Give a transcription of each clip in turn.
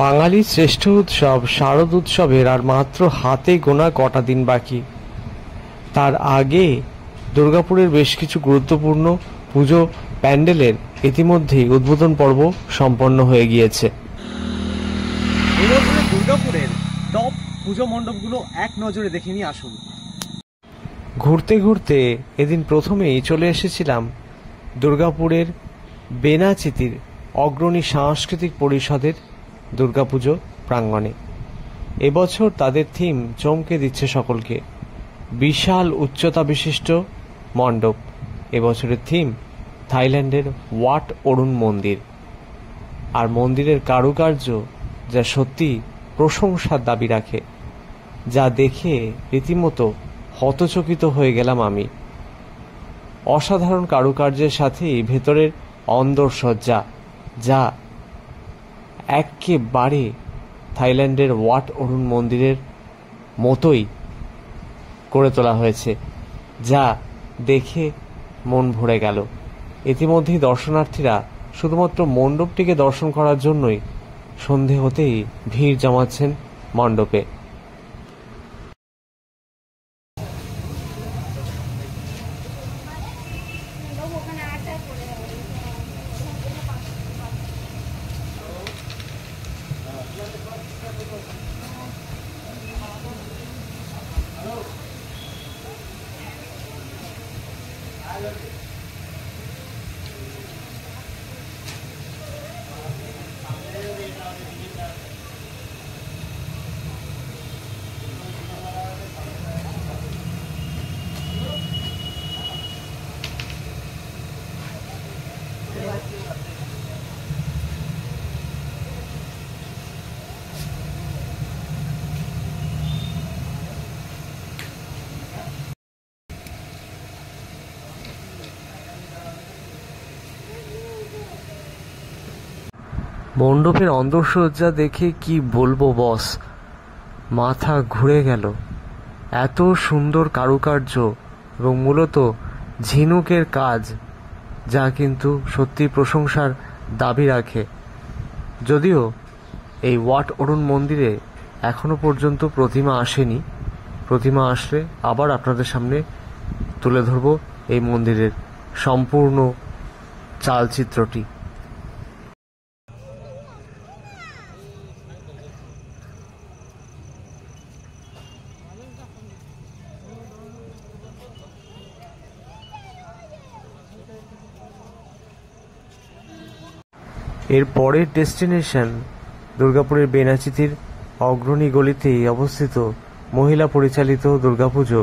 বাঙালির শ্রেষ্ঠ উৎসব শারদ উৎসবের আর মাত্র হাতে গোনা কটা দিন বাকি। তার আগে দুর্গাপুরের বেশ কিছু গুরুত্বপূর্ণ পুজো প্যান্ডেলের ইতিমধ্যেই উদ্বোধন পর্ব সম্পন্ন হয়ে গিয়েছে। এবছরে দুর্গাপুরের টপ পুজো মণ্ডপগুলো এক নজরে দেখে নিয়ে আসুন। ঘুরতে ঘুরতে এদিন প্রথমেই চলে এসেছিলাম দুর্গাপুরের বেনাচিতির অগ্রণী সাংস্কৃতিক পরিষদের দুর্গাপুজো প্রাঙ্গণে। এবছর তাদের থিম চমকে দিচ্ছে সকলকে। বিশাল উচ্চতা বিশিষ্ট মণ্ডপ। এবছরের থিম থাইল্যান্ডের ওয়াট অরুণ মন্দির। আর মন্দিরের কারুকার্য যা সত্যি প্রশংসার দাবি রাখে, যা দেখে রীতিমতো হতচকিত হয়ে গেলাম আমি। অসাধারণ কারুকার্যের সাথেই ভেতরের অন্দরসজ্জা, যা একেবারে থাইল্যান্ডের ওয়াট অরুণ মন্দিরের মতোই করে তোলা হয়েছে, যা দেখে মন ভরে গেল। ইতিমধ্যেই দর্শনার্থীরা শুধুমাত্র মণ্ডপটিকে দর্শন করার জন্যই সন্ধে হতেই ভিড় জমাচ্ছেন মণ্ডপে। মণ্ডপের অন্দরসজ্জা দেখে কি বলবো বস, মাথা ঘুরে গেল। এত সুন্দর কারুকার্য এবং মূলত ঝিনুকের কাজ, যা কিন্তু সত্যি প্রশংসার দাবি রাখে। যদিও এই ওয়াট অরুণ মন্দিরে এখনো পর্যন্ত প্রতিমা আসেনি। প্রতিমা আসলে আবার আপনাদের সামনে তুলে ধরব এই মন্দিরের সম্পূর্ণ চালচিত্রটি। এর পরের ডেস্টিনেশন দুর্গাপুরের বেনাচিতির অগ্রণী গলিতেই অবস্থিত মহিলা পরিচালিত দুর্গাপুজো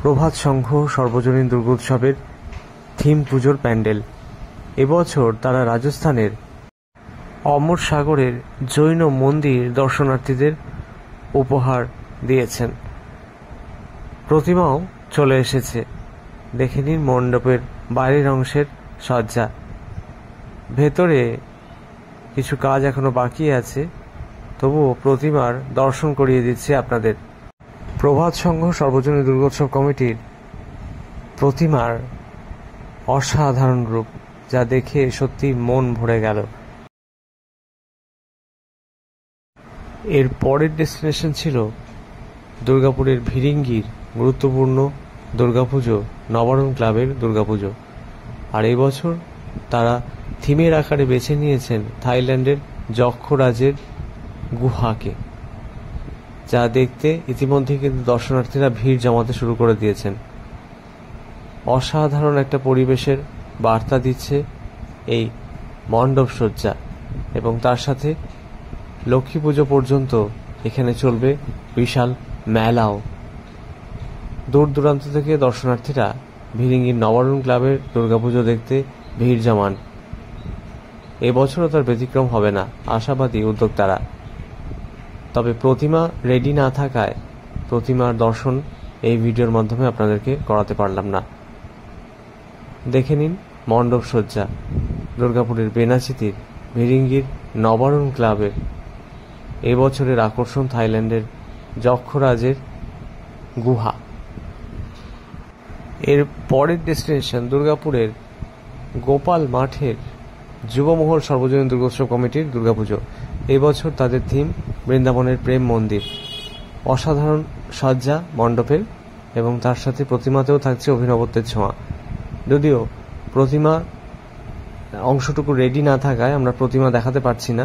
প্রভাত সংঘ সর্বজনীন দুর্গোৎসবের থিম পুজোর প্যান্ডেল। এবছর তারা রাজস্থানের অমর সাগরের জৈন মন্দির দর্শনার্থীদের উপহার দিয়েছেন। প্রতিমাও চলে এসেছে। দেখে নিন মণ্ডপের বাইরের অংশের সজ্জা। ভেতরে কিছু কাজ এখনো বাকি আছে, তবুও প্রতিমার দর্শন করিয়ে দিচ্ছে আপনাদের। প্রভাত সংঘ সর্বজনীন দুর্গোৎসব কমিটির প্রতিমার অসাধারণ রূপ, যা দেখে সত্যি মন ভরে গেল। এর পরের ডেস্টিনেশন ছিল দুর্গাপুরের ভিরিঙ্গির গুরুত্বপূর্ণ দুর্গাপুজো নবারুণ ক্লাবের দুর্গাপুজো। আর এই বছর তারা থিমের আকারে বেছে নিয়েছেন থাইল্যান্ডের যক্ষরাজের গুহাকে, যা দেখতে ইতিমধ্যে কিন্তু দর্শনার্থীরা ভিড় জমাতে শুরু করে দিয়েছেন। অসাধারণ একটা পরিবেশের বার্তা দিচ্ছে এই মণ্ডপ সজ্জা, এবং তার সাথে লক্ষ্মী পুজো পর্যন্ত এখানে চলবে বিশাল মেলাও। দূর দূরান্ত থেকে দর্শনার্থীরা ভিরিঙ্গির নবারুণ ক্লাবের দুর্গাপুজো দেখতে ভিড় জমান। এবছরও তার ব্যতিক্রম হবে না, আশাবাদী উদ্যোক্তারা। তবে প্রতিমা রেডি না থাকায় প্রতিমার দর্শন এই ভিডিওর মাধ্যমে আপনাদেরকে করাতে পারলাম না। দেখে নিন মণ্ডপ সজ্জা দুর্গাপুরের বেনাচিতির ভিরিঙ্গির নবারুণ ক্লাবের। এবছরের আকর্ষণ থাইল্যান্ডের যক্ষরাজের গুহা। এর পরের ডেস্টিনেশন দুর্গাপুরের গোপাল মাঠের যুবমহল সর্বজনীন দুর্গোৎসব কমিটির দুর্গাপুজো। এই বছর তাদের থিম বৃন্দাবনের প্রেম মন্দির। অসাধারণ সজ্জা মণ্ডপের এবং তার সাথে প্রতিমাতেও থাকছে অভিনবত্বের ছোঁয়া। যদিও প্রতিমা অংশটুকু রেডি না থাকায় আমরা প্রতিমা দেখাতে পারছি না।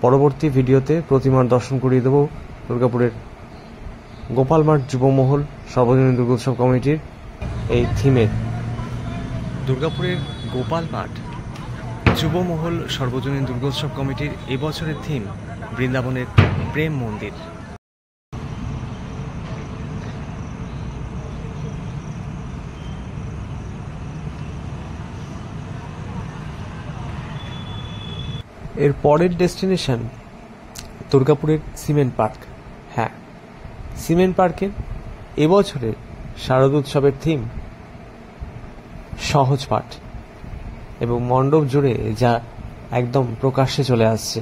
পরবর্তী ভিডিওতে প্রতিমার দর্শন করিয়ে দেব দুর্গাপুরের গোপালমাঠ যুবমহল সর্বজনীন দুর্গোৎসব কমিটির এই থিমের। দুর্গাপুরের গোপালমাঠ যুবমহল সর্বজনীন দুর্গোৎসব কমিটির এবছরের থিম বৃন্দাবনের প্রেম মন্দির। এর পরের ডেস্টিনেশন দুর্গাপুরের সিমেন্ট পার্ক। হ্যাঁ, সিমেন্ট পার্কের এবছরের শারদোৎসবের থিম সহজ পাঠ এবং মণ্ডপ জুড়ে যা একদম প্রকাশ্যে চলে আসছে।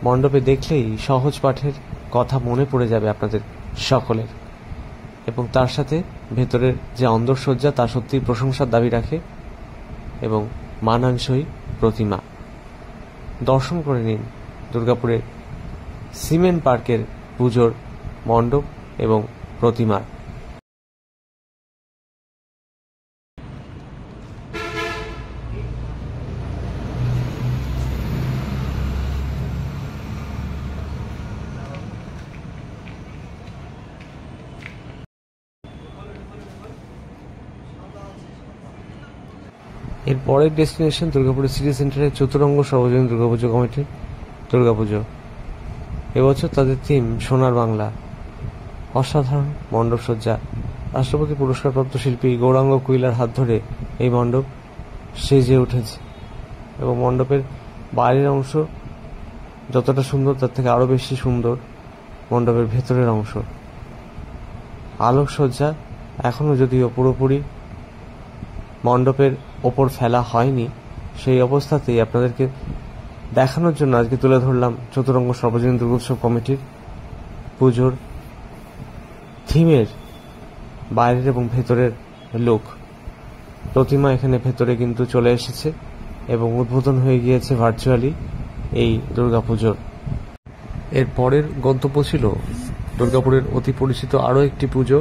মণ্ডপে দেখলেই সহজ পাঠের কথা মনে পড়ে যাবে আপনাদের সকলের, এবং তার সাথে ভেতরের যে অন্দরসজ্জা তা সত্যি প্রশংসার দাবি রাখে এবং মানানসই প্রতিমা। দর্শন করে নিন দুর্গাপুরের সিমেন্ট পার্কের পুজোর মণ্ডপ এবং প্রতিমার। এর পরের ডেস্টিনেশন দুর্গাপুরের সিটি সেন্টারের চতুরঙ্গ সর্বজনীন দুর্গাপুজো কমিটির দুর্গাপুজো। এবছর তাদের থিম সোনার বাংলা। অসাধারণ মণ্ডপসজ্জা। রাষ্ট্রপতি পুরস্কারপ্রাপ্ত শিল্পী গৌরাঙ্গ কুইলার হাত ধরে এই মণ্ডপ সেজে উঠেছে এবং মণ্ডপের বাইরের অংশ যতটা সুন্দর তার থেকে আরও বেশি সুন্দর মণ্ডপের ভেতরের অংশ। আলোকসজ্জা এখনও যদিও পুরোপুরি মণ্ডপের ওপর ফেলা হয়নি, সেই অবস্থাতেই আপনাদেরকে দেখানোর জন্য আজকে তুলে ধরলাম চতুরঙ্গ সর্বজনীন দুর্গোৎসব কমিটির পুজোর থিমের বাইরের এবং ভেতরের লুক। প্রতিমা এখানে ভেতরে কিন্তু চলে এসেছে এবং উদ্বোধন হয়ে গিয়েছে ভার্চুয়ালি এই দুর্গাপুজোর। এর পরের গন্তব্য ছিল দুর্গাপুরের অতি পরিচিত আরও একটি পুজো,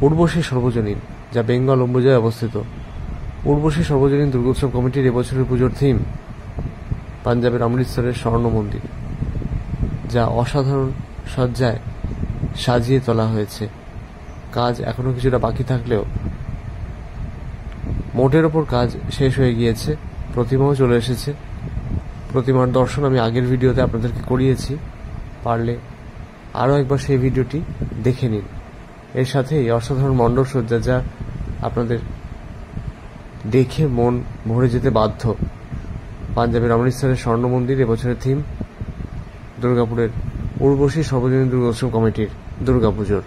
উর্বশী সর্বজনীন, যা বেঙ্গল অম্বুজায় অবস্থিত। উর্বশী সর্বজনীন দুর্গোৎসব কমিটির এবছরের পুজোর থিম পাঞ্জাবের অমৃতসরের স্বর্ণ মন্দির, যা অসাধারণ সজ্জায় সাজিয়ে তোলা হয়েছে। কাজ এখনো কিছুটা বাকি থাকলেও মোটের ওপর কাজ শেষ হয়ে গিয়েছে। প্রতিমাও চলে এসেছে। প্রতিমার দর্শন আমি আগের ভিডিওতে আপনাদেরকে করিয়েছি, পারলে আরও একবার সেই ভিডিওটি দেখে নিন। এর সাথেই অসাধারণ মণ্ডপ সজ্জা, যা আপনাদের দেখে মন ভরে যেতে বাধ্য। পাঞ্জাবের অমৃতসরের স্বর্ণ মন্দির এবছরের থিম দুর্গাপুরের উর্বশী সর্বজনীন দুর্গোৎসব কমিটির দুর্গাপুজোর।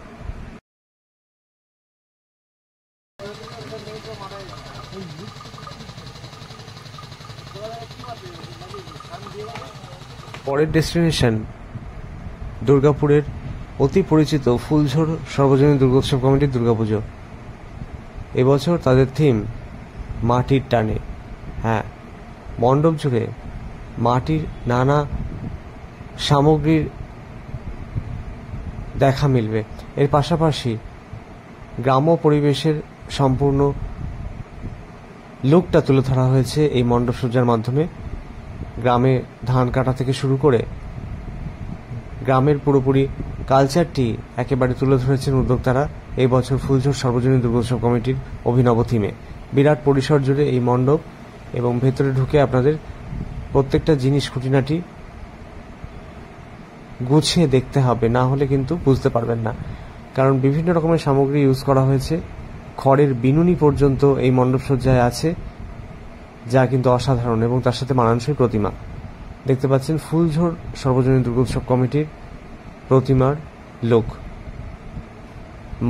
পরের ডেস্টিনেশন দুর্গাপুরের অতি পরিচিত ফুলঝোর সর্বজনীন দুর্গোৎসব কমিটির দুর্গাপুজো। এবছর তাদের থিম মাটির টানে। হ্যাঁ, মণ্ডপ জুড়ে মাটির নানা সামগ্রীর দেখা মিলবে। এর পাশাপাশি গ্রাম্য পরিবেশের সম্পূর্ণ লুকটা তুলে ধরা হয়েছে এই মণ্ডপ সজ্জার মাধ্যমে। গ্রামে ধান কাটা থেকে শুরু করে গ্রামের পুরোপুরি কালচারটি একেবারে তুলে ধরেছেন উদ্যোক্তারা এই বছর ফুলঝোর সর্বজনীন দুর্গোৎসব কমিটির অভিনব থিমে। বিরাট পরিসর জুড়ে এই মণ্ডপ এবং ভেতরে ঢুকে আপনাদের প্রত্যেকটা জিনিস খুঁটিনাটি গুছিয়ে দেখতে হবে, না হলে কিন্তু বুঝতে পারবেন না। কারণ বিভিন্ন রকমের সামগ্রী ইউজ করা হয়েছে, খড়ের বিনুনি পর্যন্ত এই মণ্ডপ সজ্জায় আছে, যা কিন্তু অসাধারণ এবং তার সাথে মানানসই প্রতিমা। দেখতে পাচ্ছেন ফুলঝোর সর্বজনীন দুর্গোৎসব কমিটির প্রতিমার লুক।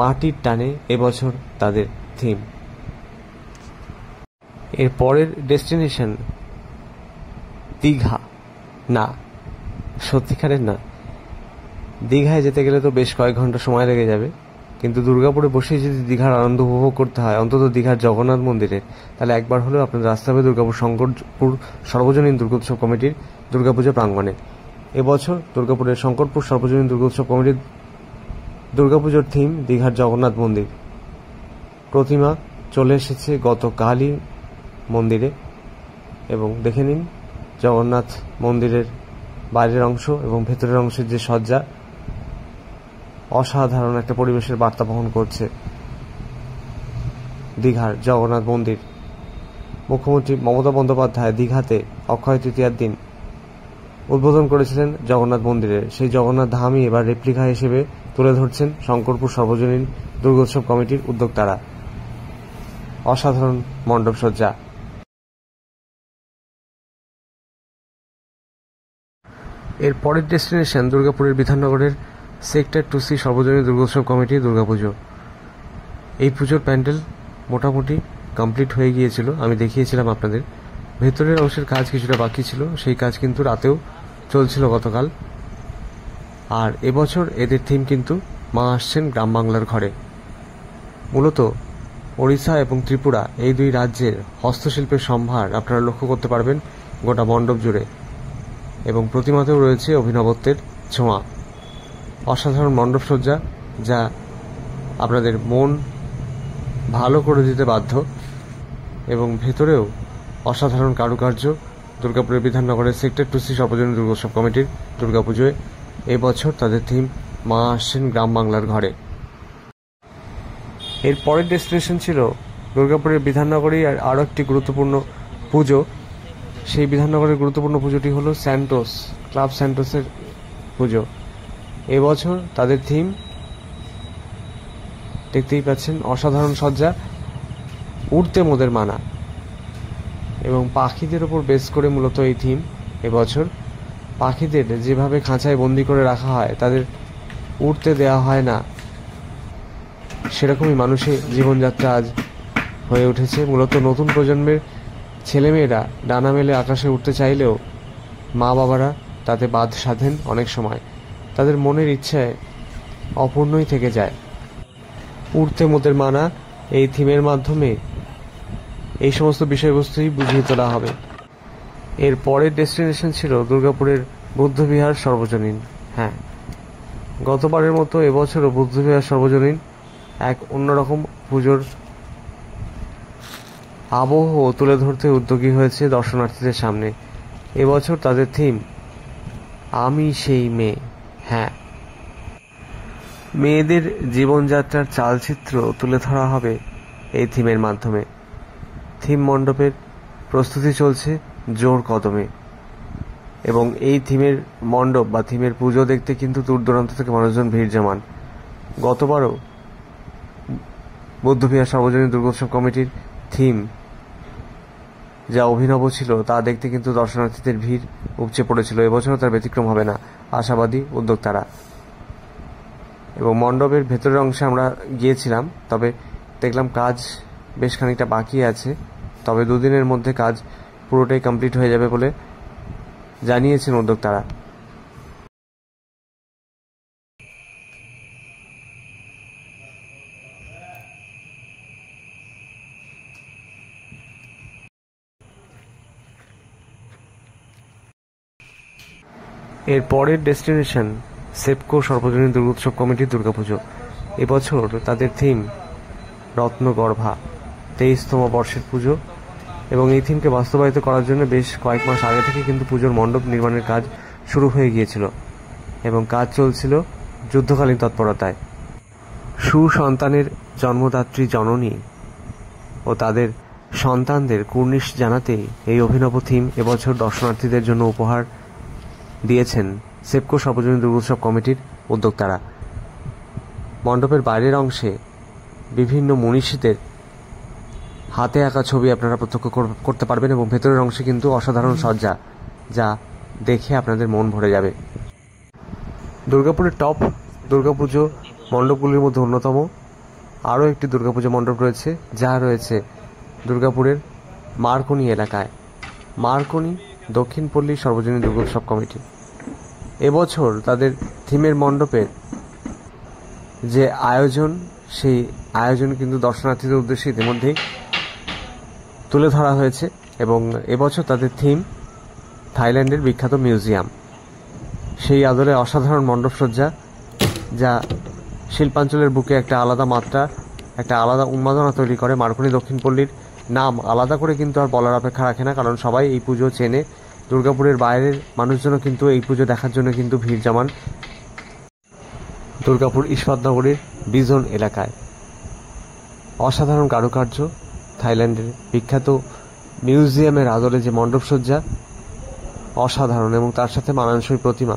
মাটির টানে এবছর তাদের থিম। এর পরের ডেস্টিনেশন দীঘা। না, সত্যিকারের না। দীঘায় যেতে গেলে তো বেশ কয়েক ঘন্টা সময় লেগে যাবে, কিন্তু দুর্গাপুরে বসেই যদি দীঘার আনন্দ উপভোগ করতে হয়, অন্তত দীঘার জগন্নাথ মন্দিরে, তাহলে একবার হলেও আপনাদের আসতে হবে দুর্গাপুর শঙ্করপুর সর্বজনীন দুর্গোৎসব কমিটির দুর্গাপুজো প্রাঙ্গণে। এবছর দুর্গাপুরের শঙ্করপুর সর্বজনীন দুর্গোৎসব কমিটির দুর্গাপুজোর থিম দীঘার জগন্নাথ মন্দির। প্রতিমা চলে এসেছে গতকালই মন্দিরে, এবং দেখে নিন জগন্নাথ মন্দিরের বাইরের অংশ এবং ভেতরের অংশের যে সজ্জা, অসাধারণ একটা পরিবেশের বার্তা বহন করছে দীঘার জগন্নাথ মন্দির। মুখ্যমন্ত্রী মমতা বন্দ্যোপাধ্যায় দীঘাতে অক্ষয় তৃতীয়ার দিন উদ্বোধন করেছিলেন জগন্নাথ মন্দিরের। সেই জগন্নাথ ধামই এবার রেপ্লিকা হিসেবে তুলে ধরছেন শঙ্করপুর সর্বজনীন দুর্গোৎসব কমিটির উদ্যোক্তারা। অসাধারণ মণ্ডপ সজ্জা। এর পরের ডেস্টিনেশন দুর্গাপুরের বিধাননগরের সেক্টর 2C সর্বজনীন দুর্গোৎসব কমিটি দুর্গাপুজো। এই পুজোর প্যান্ডেল মোটামুটি কমপ্লিট হয়ে গিয়েছিল, আমি দেখিয়েছিলাম আপনাদের। ভেতরের অংশের কাজ কিছুটা বাকি ছিল, সেই কাজ কিন্তু রাতেও চলছিল গতকাল। আর এবছর এদের থিম কিন্তু মা আসছেন গ্রাম বাংলার ঘরে। মূলত ওড়িশা এবং ত্রিপুরা এই দুই রাজ্যের হস্তশিল্পের সম্ভার আপনারা লক্ষ্য করতে পারবেন গোটা মণ্ডপ জুড়ে, এবং প্রতিমাতেও রয়েছে অভিনবত্বের ছোঁয়া। অসাধারণ মণ্ডপ সজ্জা, যা আপনাদের মন ভালো করে দিতে বাধ্য, এবং ভেতরেও অসাধারণ কারুকার্য। দুর্গাপুরের বিধাননগরের সেক্টর 2C সর্বজনীন দুর্গোৎসব কমিটির দুর্গাপুজোয় এবছর তাদের থিম মা আসছেন গ্রাম বাংলার ঘরে। এর পরের ডেস্টিনেশন ছিল দুর্গাপুরের বিধাননগরেই আরও একটি গুরুত্বপূর্ণ পুজো। সেই বিধাননগরের গুরুত্বপূর্ণ পুজোটি হলো স্যান্টোস, ক্লাব স্যান্টোসের পুজো। এবছর তাদের থিম দেখতেই পাচ্ছেন, অসাধারণ সজ্জা, উড়তে মোদের মানা, এবং পাখিদের ওপর বেস করে মূলত এই থিম। এবছর পাখিদের যেভাবে খাঁচায় বন্দি করে রাখা হয়, তাদের উড়তে দেওয়া হয় না, সেরকমই মানুষের জীবনযাত্রা আজ হয়ে উঠেছে। মূলত নতুন প্রজন্মের ছেলেমেয়েরা ডানা মেলে আকাশে উঠতে চাইলেও মা বাবারা তাতে বাদ সাধেন। অনেক সময় তাদের মনের ইচ্ছায় অপূর্ণই থেকে যায়। উড়তে মোদের মানা এই থিমের মাধ্যমে এই সমস্ত বিষয়বস্তুই বুঝিয়ে তোলা হবে। এর পরের ডেস্টিনেশন ছিল দুর্গাপুরের বুদ্ধবিহার সর্বজনীন। হ্যাঁ, গতবারের মতো এবছরও বুদ্ধবিহার সর্বজনীন এক অন্যরকম পুজোর আবহ তুলে ধরতে উদ্যোগী হয়েছে দর্শনার্থীদের সামনে। এবছর তাদের থিম আমি সেই মেয়ে। হ্যাঁ, মেয়েদের জীবনযাত্রার চালচিত্র তুলে ধরা হবে এই থিমের মাধ্যমে। থিম মণ্ডপের প্রস্তুতি চলছে জোর কদমে, এবং এই থিমের মণ্ডপ বা থিমের পুজো দেখতে কিন্তু দূর দূরান্ত থেকে মানুষজন ভিড় জমান। গতবারও বুদ্ধবিহার সর্বজনীন দুর্গোৎসব কমিটির থিম যা অভিনব ছিল, তা দেখতে কিন্তু দর্শনার্থীদের ভিড় উপচে পড়েছিল। এবছরও তার ব্যতিক্রম হবে না, আশাবাদী উদ্যোক্তারা। এবং মণ্ডপের ভেতরের অংশে আমরা গিয়েছিলাম, তবে দেখলাম কাজ বেশ খানিকটা বাকি আছে। তবে দুদিনের মধ্যে কাজ পুরোটাই কমপ্লিট হয়ে যাবে বলে জানিয়েছেন উদ্যোক্তারা। এর পরের ডেস্টিনেশন সেপকো সর্বজনীন দুর্গোৎসব কমিটির দুর্গাপুজো। এবছর তাদের থিম রত্নগর্ভা, 23তম বর্ষের পুজো, এবং এই থিমকে বাস্তবায়িত করার জন্য বেশ কয়েক মাস আগে থেকে কিন্তু পুজোর মণ্ডপ নির্মাণের কাজ শুরু হয়ে গিয়েছিল, এবং কাজ চলছিল যুদ্ধকালীন তৎপরতায়। সুসন্তানের জন্মদাত্রী জননী ও তাদের সন্তানদের কুর্নিশ জানাতেই এই অভিনব থিম এবছর দর্শনার্থীদের জন্য উপহার দিয়েছেন সেপকো সর্বজনীন দুর্গোৎসব কমিটির উদ্যোক্তারা। মণ্ডপের বাইরের অংশে বিভিন্ন মনীষীদের হাতে আঁকা ছবি আপনারা প্রত্যক্ষ করতে পারবেন, এবং ভেতরের অংশে কিন্তু অসাধারণ সজ্জা, যা দেখে আপনাদের মন ভরে যাবে। দুর্গাপুরের টপ দুর্গাপুজো মণ্ডপগুলির মধ্যে অন্যতম আরও একটি দুর্গাপুজো মণ্ডপ রয়েছে, যা রয়েছে দুর্গাপুরের মারকনি এলাকায়। মারকনি দক্ষিণপল্লী সর্বজনীন দুর্গোৎসব কমিটি এবছর তাদের থিমের মণ্ডপের যে আয়োজন, সেই আয়োজন কিন্তু দর্শনার্থীদের উদ্দেশ্যে ইতিমধ্যেই তুলে ধরা হয়েছে এবং এবছর তাদের থিম থাইল্যান্ডের বিখ্যাত মিউজিয়াম। সেই আদলে অসাধারণ মণ্ডপসজ্জা, যা শিল্পাঞ্চলের বুকে একটা আলাদা মাত্রা, একটা আলাদা উন্মাদনা তৈরি করে। মার্কনি দক্ষিণপল্লীর নাম আলাদা করে কিন্তু আর বলার অপেক্ষা রাখে না, কারণ সবাই এই পুজো চেনে। দুর্গাপুরের বাইরের মানুষজনও কিন্তু এই পুজো দেখার জন্য কিন্তু ভিড় জমান দুর্গাপুর ইস্পাতনগরীর বিজন এলাকায়। অসাধারণ কারুকার্য, থাইল্যান্ডের বিখ্যাত মিউজিয়ামের আদলে যে মণ্ডপসজ্জা অসাধারণ, এবং তার সাথে মানানসই প্রতিমা।